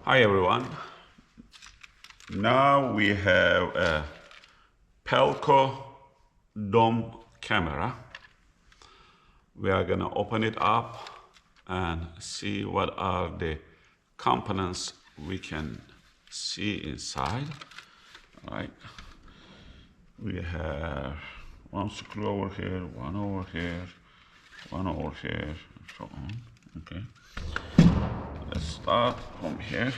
Hi everyone. Now we have a PELCO dome camera. We are gonna open it up and see what are the components we can see inside. All right. We have one screw over here, one over here, one over here, and so on. Okay. Let's start from here.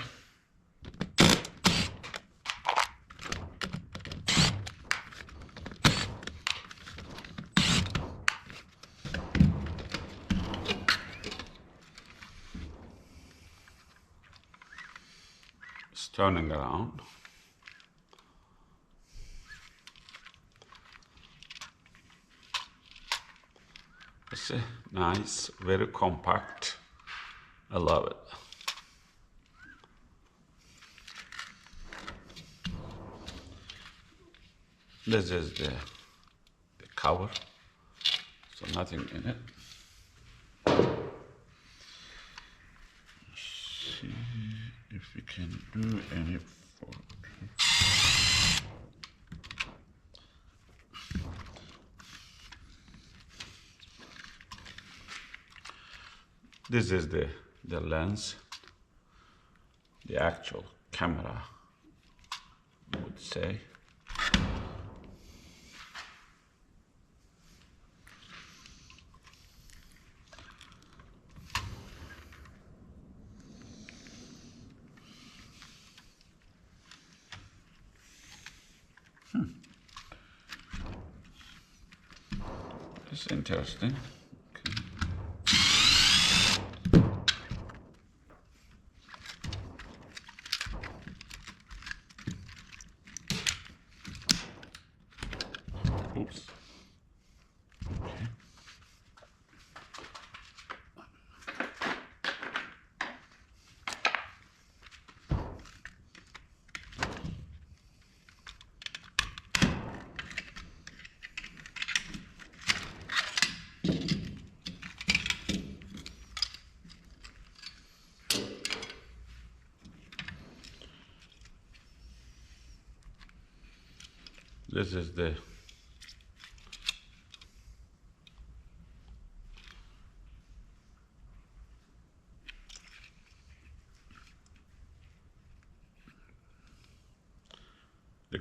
It's turning around. It's nice, very compact. I love it. This is the cover, so nothing in it. Let's see if we can do any photo. This is the lens, the actual camera, I would say. It's interesting. Okay. Oops. Okay. This is the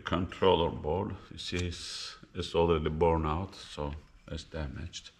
controller board. You see it's already worn out, so it's damaged.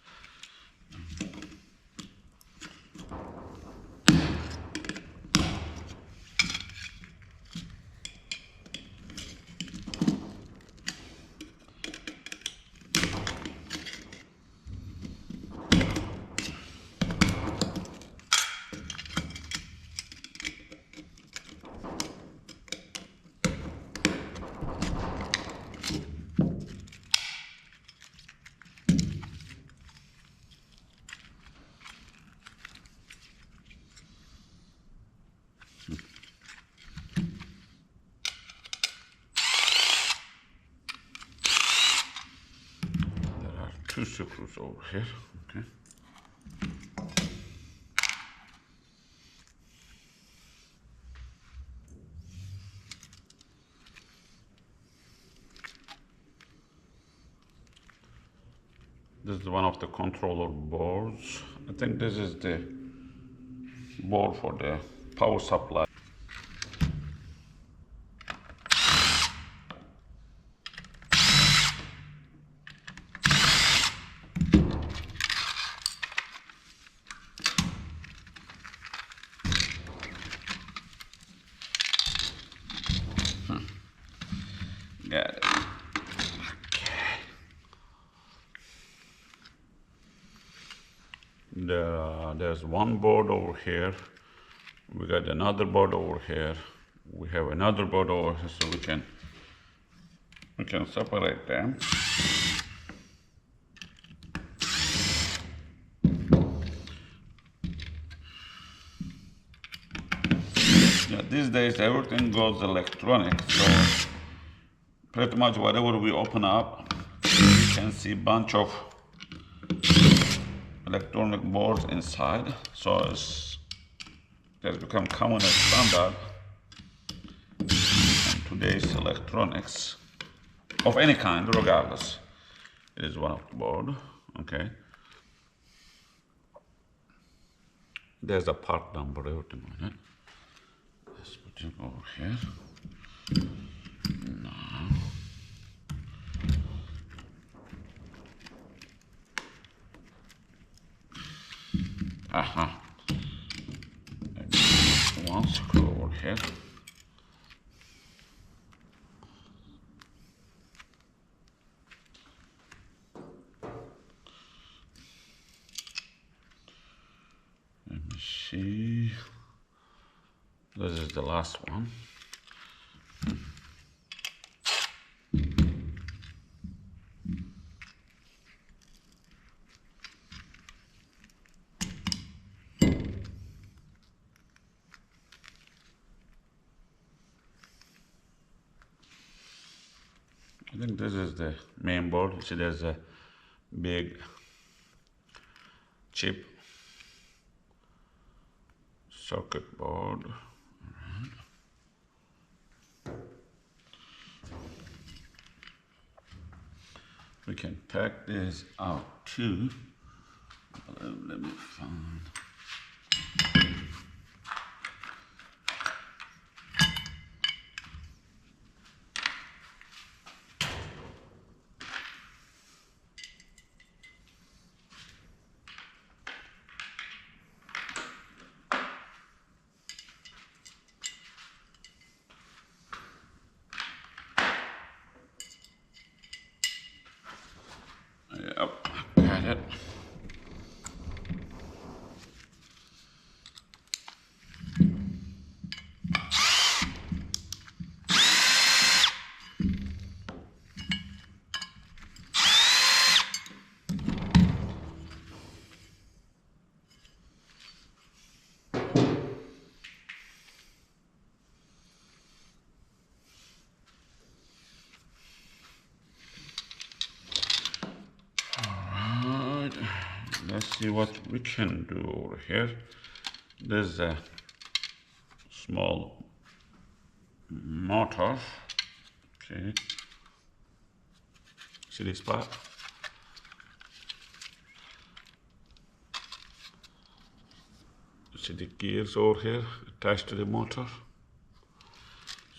Two screws over here. Okay. This is one of the controller boards. I think this is the board for the power supply. Got it. Okay. There's one board over here. We got another board over here. We have another board over here, so we can separate them. Yeah, these days everything goes electronic, so pretty much whatever we open up, you can see a bunch of electronic boards inside. So it's become common as standard today's electronics of any kind, regardless. It is one of the board. Okay. There's a part number written on it. Let's put it over here. Now. Aha. One screw over here. Let me see. This is the last one. I think this is the main board. You see there's a big chip circuit board. We can pack this out too. Let me find. Yep, got it. Let's see what we can do over here. There's a small motor. Okay. See this part? See the gears over here attached to the motor.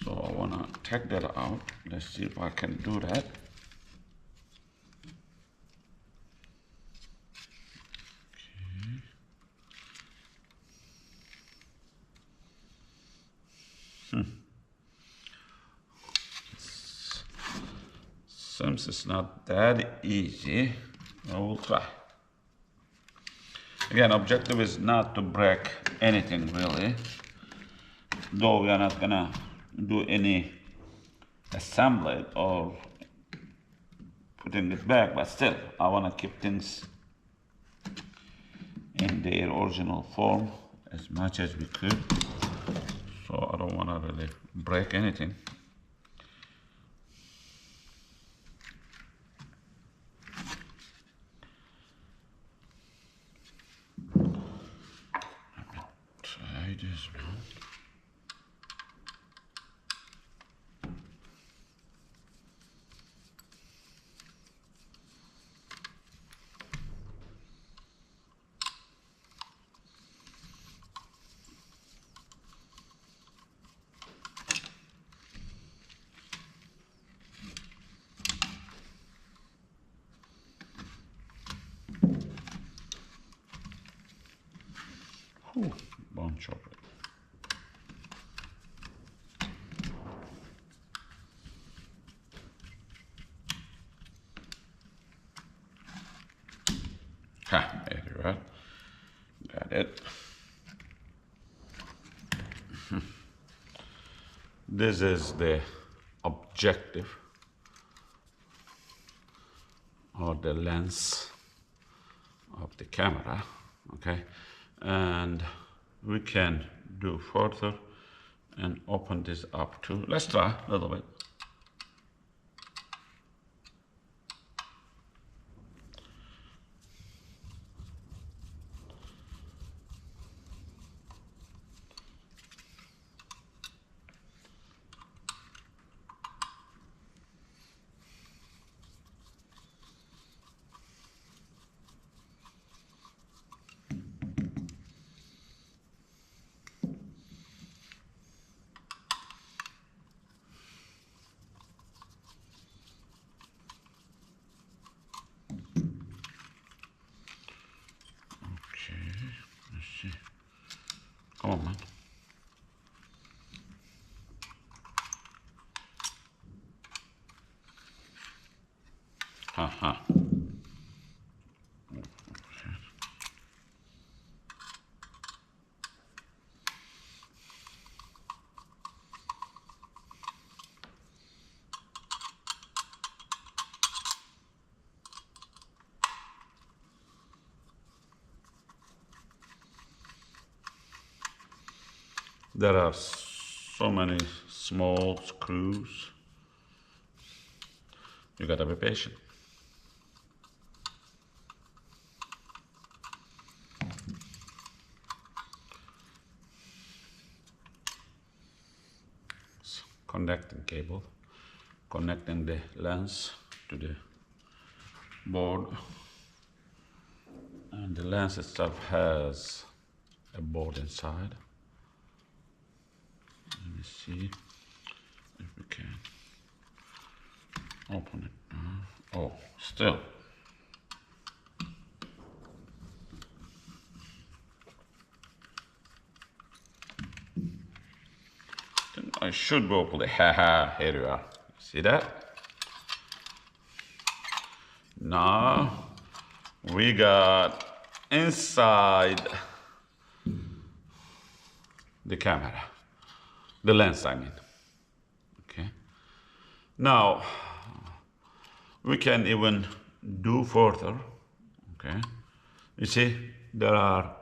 So I want to take that out. Let's see if I can do that. Seems it's not that easy. I will try. Again, objective is not to break anything really. Though we are not gonna do any assembly or putting it back, but still, I wanna keep things in their original form as much as we could. So I don't wanna really break anything. Try this one. Ooh, bunch of it. Ha, there you are. Got it. This is the objective or the lens of the camera, okay? And we can do further and open this up too. Let's try a little bit. There are so many small screws. You gotta be patient. Connecting cable, connecting the lens to the board, and the lens itself has a board inside. Let me see if we can open it now. Oh, still. Then I should be able to, haha, here you are. See that? Now we got inside the camera, the lens I mean. Okay. Now we can even do further. Okay. You see there are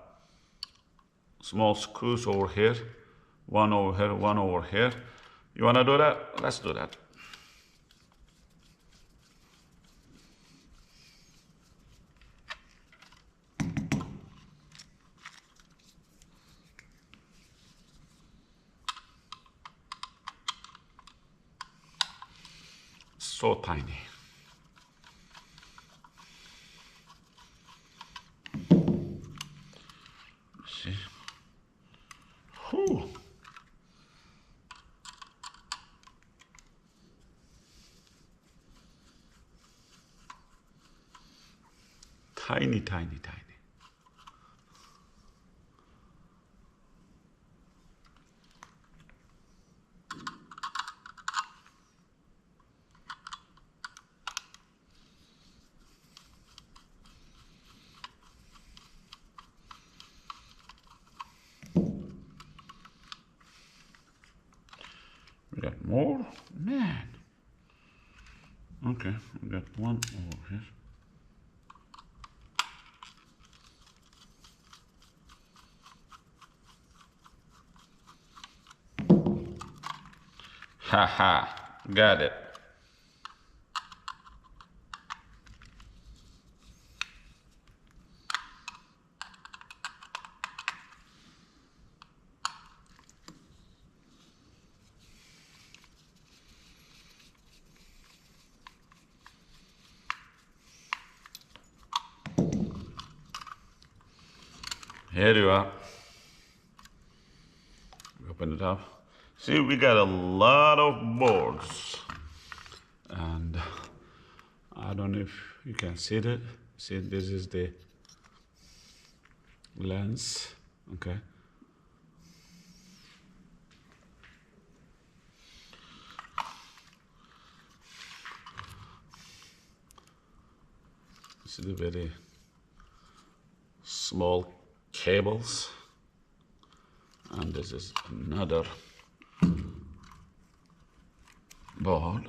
small screws over here, one over here, one over here. You wanna do that? Let's do that. So tiny. See? Whew. Tiny, tiny, tiny. We got more? Man. Okay, we got one over here. Haha, got it. Here you are. Open it up. See, we got a lot of boards. And I don't know if you can see that. See, this is the lens. Okay. See the very small cables. And this is another board.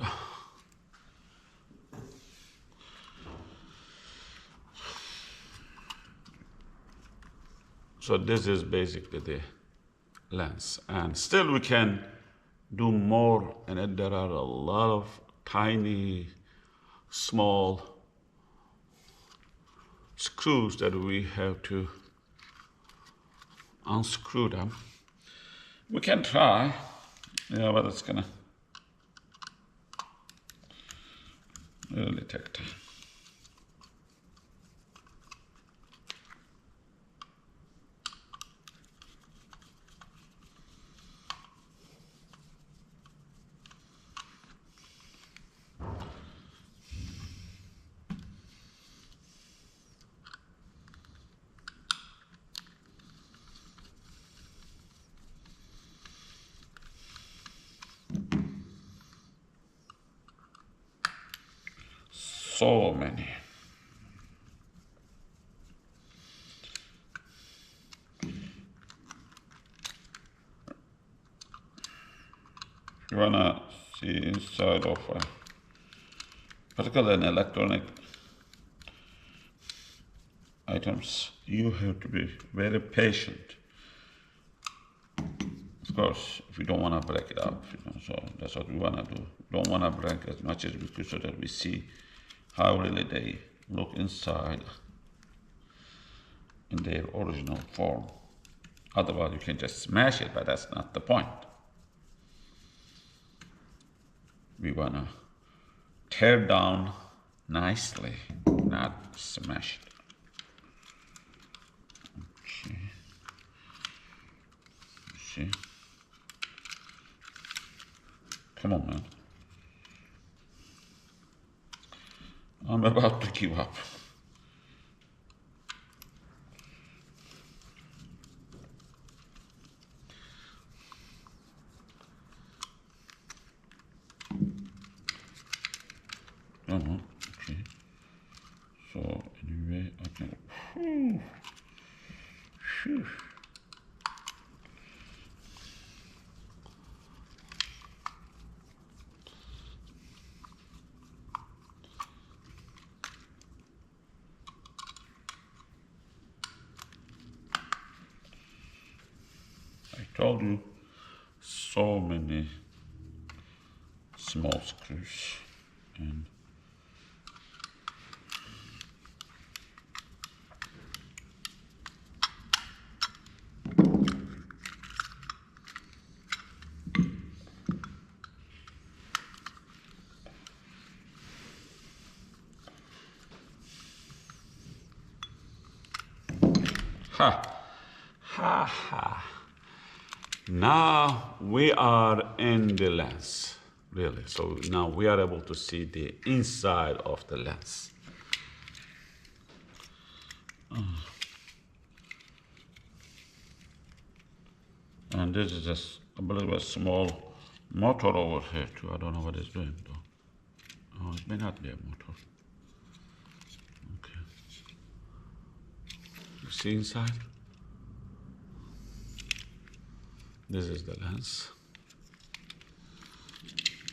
So this is basically the lens, and still we can do more in it. There are a lot of tiny, small screws that we have to unscrew them. We can try, yeah, but it's gonna really take time. so many. If you wanna see inside of particularly in electronic items, you have to be very patient. Of course, if you don't want to break it up, so that's what we want to do. Don't want to break as much as we could so that we see how really they look inside in their original form. Otherwise, you can just smash it, but that's not the point. We want to tear down nicely, not smash it. Okay. See? Come on, man. I'm about to give up. Okay. So anyway, I can. Whew. I told you, so many small screws and ha ha. Now we are in the lens, really. So now we are able to see the inside of the lens. And this is just, I believe, a small motor over here too. I don't know what it's doing though. Oh, it may not be a motor. Okay. You see inside? This is the lens.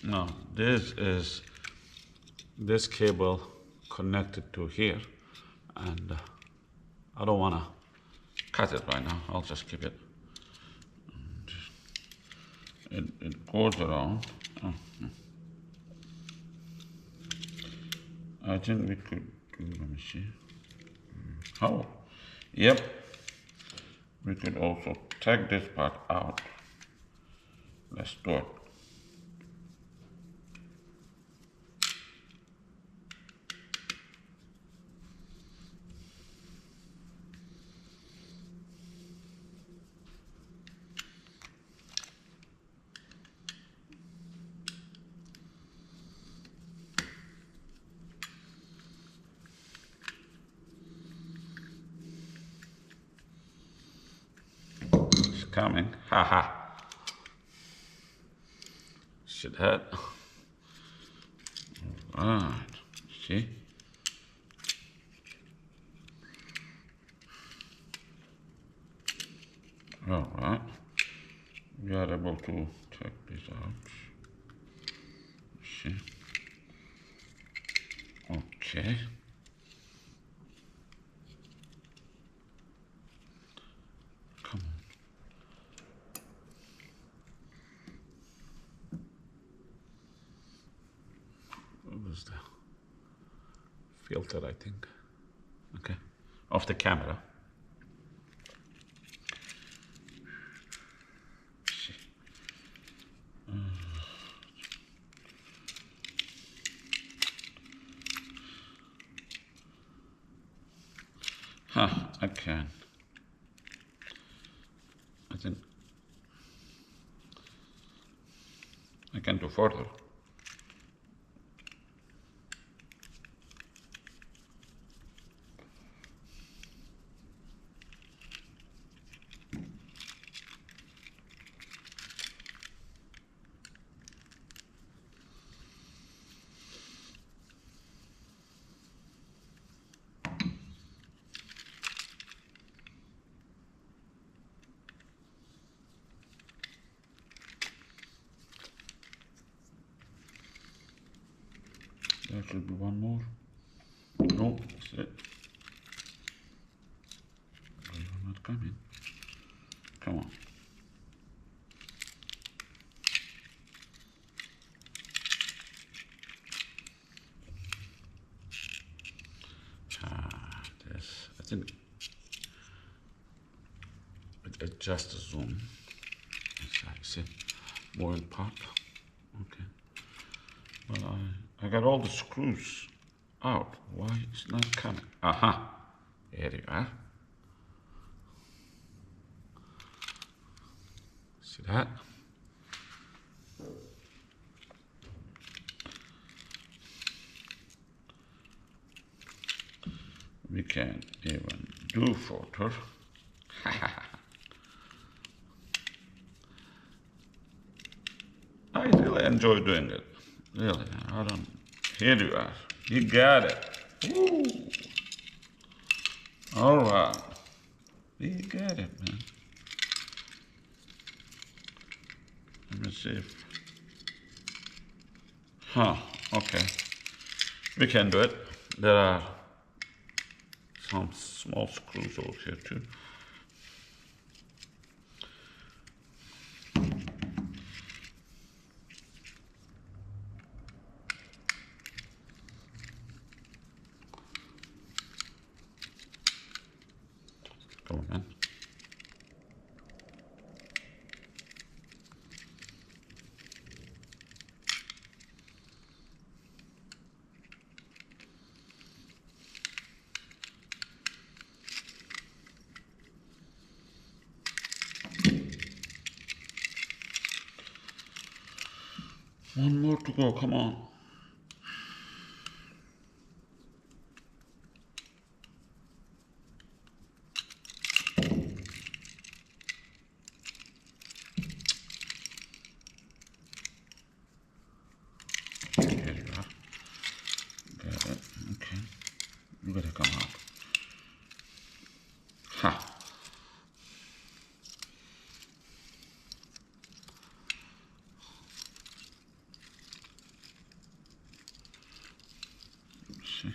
Now, this is this cable connected to here, and I don't want to cut it right now. I'll just keep it. It goes around. I think we could do, let me see. How? Yep. We could also take this part out. Let's do it. It's coming. Haha. Should hurt. Alright. See? Alright. We are able to take this out. See? Okay. Come on. What was the filter, I think? Okay. Of the camera. I can. I think I can do further. There should be one more. No, that's it. Oh, you're not coming. Come on. This, I think it adjusts the zoom. See, more in part. Okay. Well, I got all the screws out. Why it's not coming? Aha. Here you are. See that? We can even do photo. I really enjoy doing it. Really, I don't. Here you are. You got it. Woo. All right. You got it, man. Let me see if. Okay. We can do it. There are some small screws over here too. Come on, man. One more to go, come on. Here you are. Got it. Okay. You better come out. Ha. See.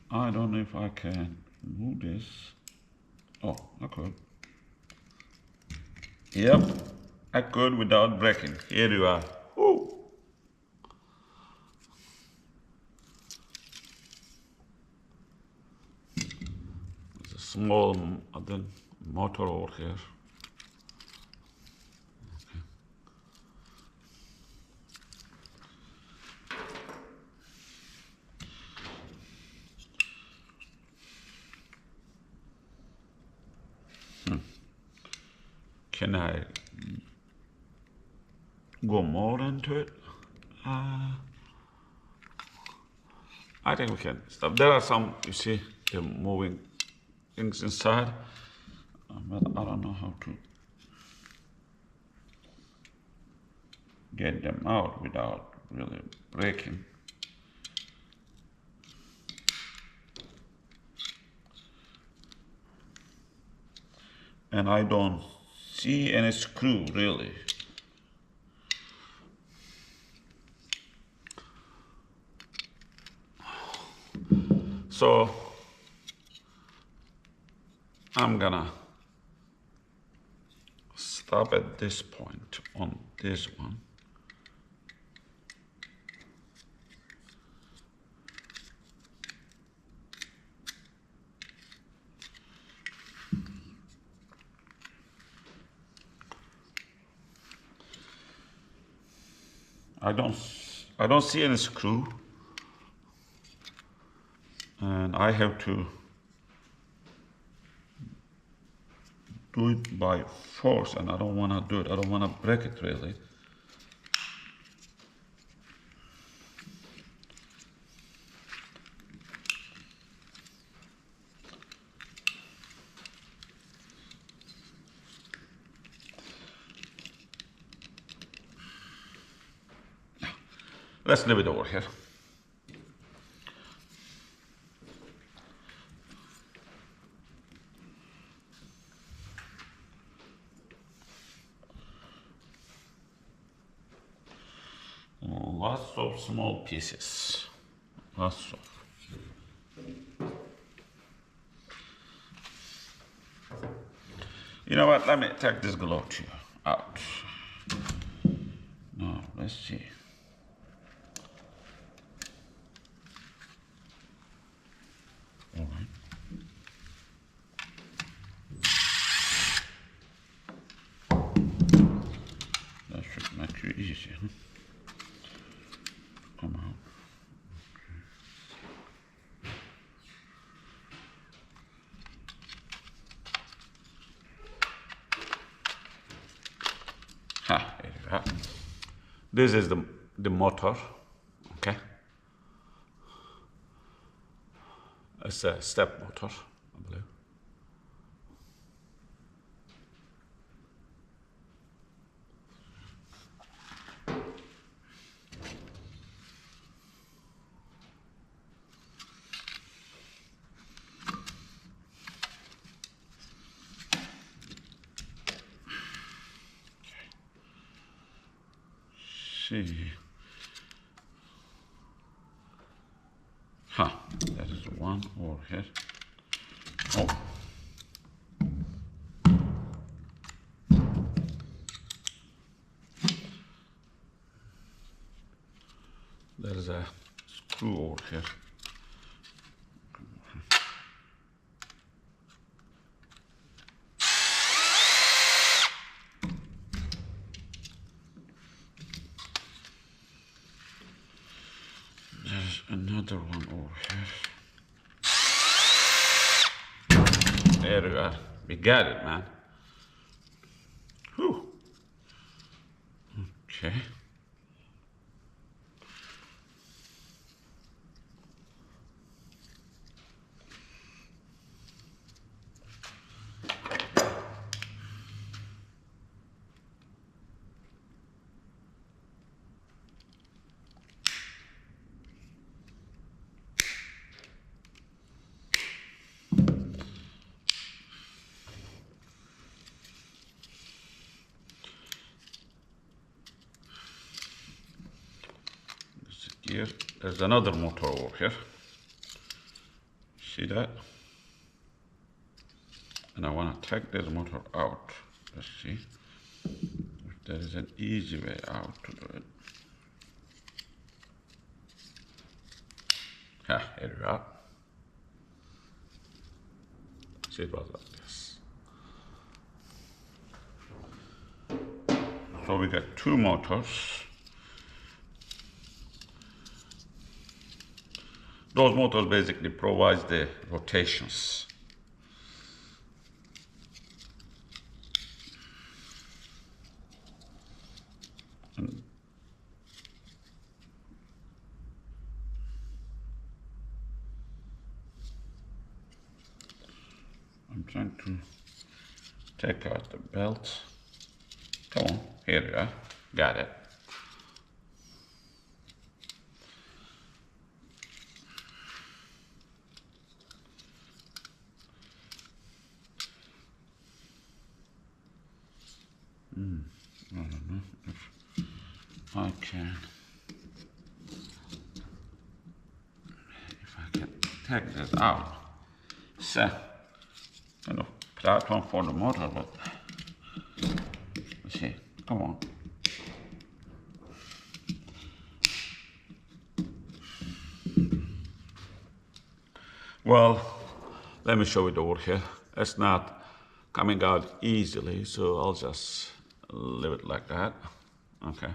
I don't know if I can move this. Oh, I could. Yep, I could without breaking. Here you are. Woo. There's a small motor over here. Can I go more into it? I think we can stop. There are some, you see, the moving things inside, but I don't know how to get them out without really breaking. And I don't see any screw really. So I'm gonna stop at this point on this one. I don't see any screw, and I have to do it by force, and I don't want to do it. I don't want to break it really. Let's leave it over here. Lots of small pieces. Lots of. You know what? Let me take this glue out. Now, let's see. All right. That should make it easy, huh? Come out. Here you go. This is the motor, okay? It's a step motor, I believe. See. That is one over here. Oh. There is a screw over here. There's another one over here. There we are. We got it, man. Whew. Okay. Here, there's another motor over here. See that? And I want to take this motor out. Let's see if there is an easy way out to do it. Here we are. See, it was like this. So we got two motors. Those motors basically provide the rotations. And I'm trying to take out the belt. Come on, here we are. Got it. I don't know if I can. If I can take this out. So, kind of platform for the motor, but let's see. Come on. Well, let me show it over here. It's not coming out easily, so I'll just leave it like that. Okay.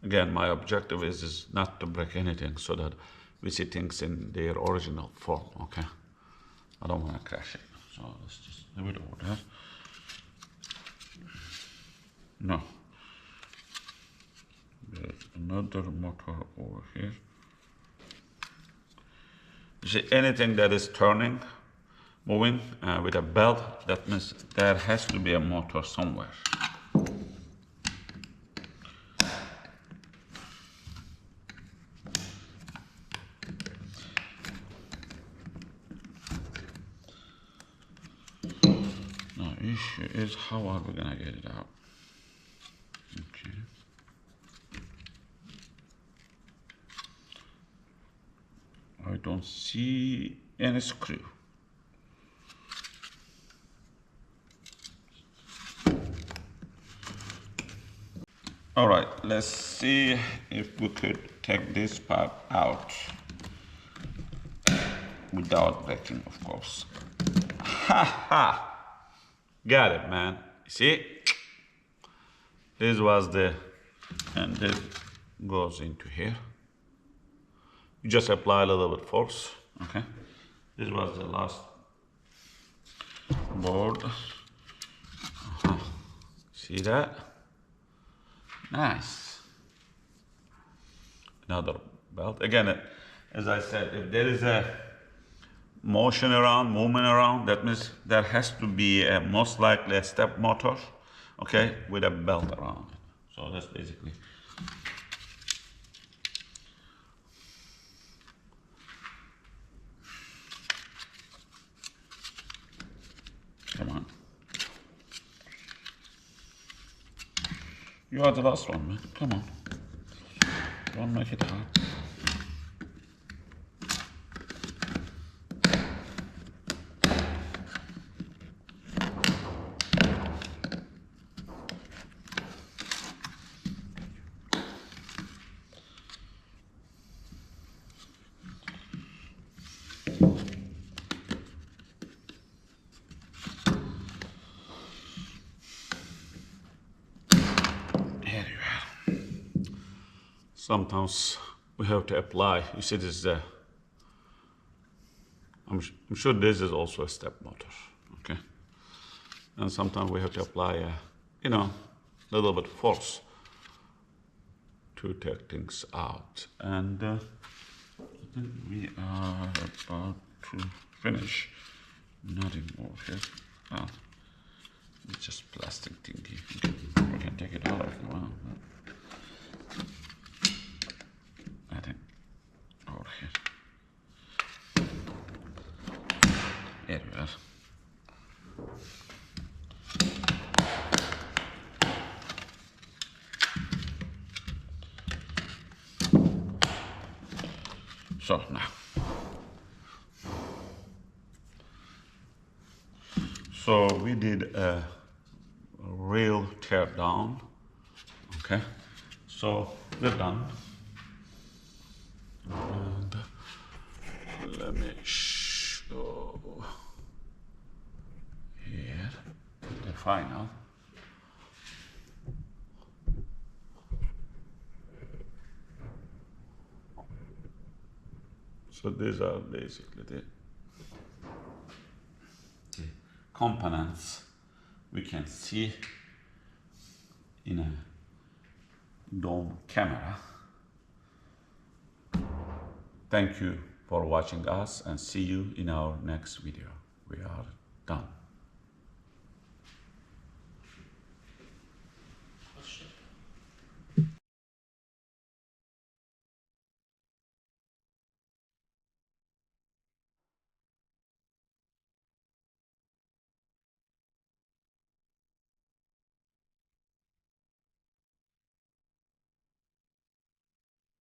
Again, my objective is not to break anything so that we see things in their original form. Okay. I don't want to crash it, so let's just leave it over there. No. There's another motor over here. You see anything that is turning, moving with a belt, that means there has to be a motor somewhere. is how are we gonna get it out? Okay. I don't see any screw. All right, let's see if we could take this part out without breaking, of course. Ha ha! Got it, man. See? This was the, and this goes into here. You just apply a little bit force, okay? This was the last board. See that? Nice. Another belt. Again, as I said, if there is a motion around, movement around, that means there has to be most likely a step motor, okay, with a belt around it. So that's basically. Come on. You are the last one, man. Come on. Don't make it hard. Sometimes we have to apply. You see, this is a. I'm sure this is also a step motor, okay? And sometimes we have to apply a, little bit force to take things out. And I think we are about to finish. Nothing more here. Oh, it's just plastic thingy. We can take it out if you want. Nothing over here. There we are. So now. So we did a real tear down. Okay. So we're done. And let me show here the final. So these are basically the components we can see in a dome camera. Thank you for watching us and see you in our next video. We are done.